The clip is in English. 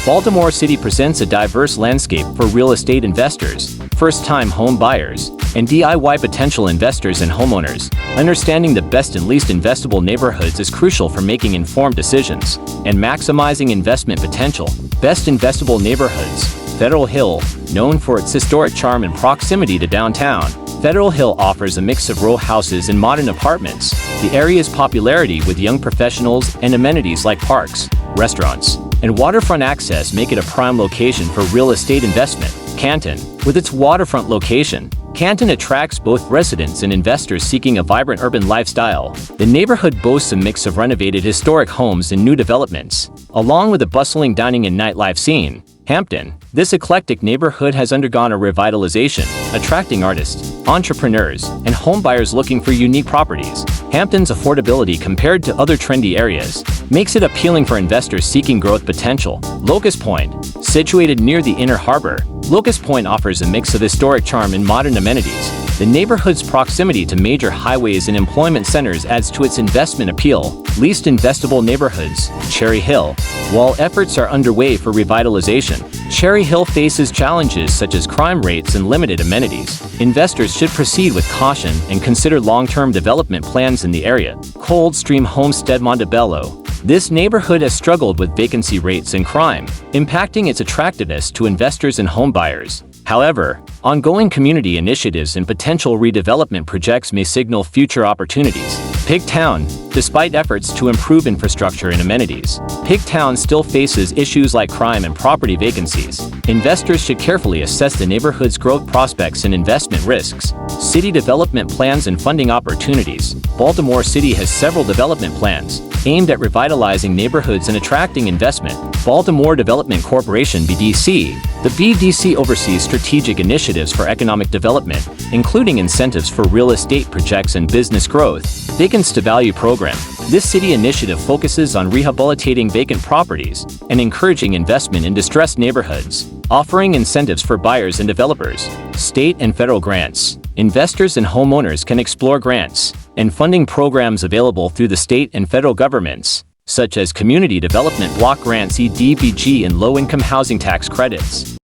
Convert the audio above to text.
Baltimore City presents a diverse landscape for real estate investors, first-time home buyers, and DIY potential investors and homeowners. Understanding the best and least investable neighborhoods is crucial for making informed decisions and maximizing investment potential. Best investable neighborhoods. Federal Hill, known for its historic charm and proximity to downtown, Federal Hill offers a mix of row houses and modern apartments. The area's popularity with young professionals and amenities like parks, restaurants, and waterfront access make it a prime location for real estate investment. Canton, with its waterfront location, Canton attracts both residents and investors seeking a vibrant urban lifestyle. The neighborhood boasts a mix of renovated historic homes and new developments, along with a bustling dining and nightlife scene. Hampton, this eclectic neighborhood has undergone a revitalization, attracting artists, entrepreneurs, and homebuyers looking for unique properties. Hampton's affordability compared to other trendy areas makes it appealing for investors seeking growth potential. Locust Point, situated near the Inner Harbor, Locust Point offers a mix of historic charm and modern amenities. The neighborhood's proximity to major highways and employment centers adds to its investment appeal. Least investable neighborhoods. Cherry Hill. While efforts are underway for revitalization, Cherry Hill faces challenges such as crime rates and limited amenities. Investors should proceed with caution and consider long-term development plans in the area. Coldstream Homestead Montebello. This neighborhood has struggled with vacancy rates and crime, impacting its attractiveness to investors and homebuyers. However, ongoing community initiatives and potential redevelopment projects may signal future opportunities. Pigtown. Despite efforts to improve infrastructure and amenities, Pigtown still faces issues like crime and property vacancies. Investors should carefully assess the neighborhood's growth prospects and investment risks. City development plans and funding opportunities. Baltimore City has several development plans aimed at revitalizing neighborhoods and attracting investment. Baltimore Development Corporation (BDC). The BDC oversees strategic initiatives for economic development, including incentives for real estate projects and business growth. Vacants to Value Program. This city initiative focuses on rehabilitating vacant properties and encouraging investment in distressed neighborhoods, offering incentives for buyers and developers. State and federal grants. Investors and homeowners can explore grants and funding programs available through the state and federal governments, such as Community Development Block Grants (CDBG) and Low-Income Housing Tax Credits.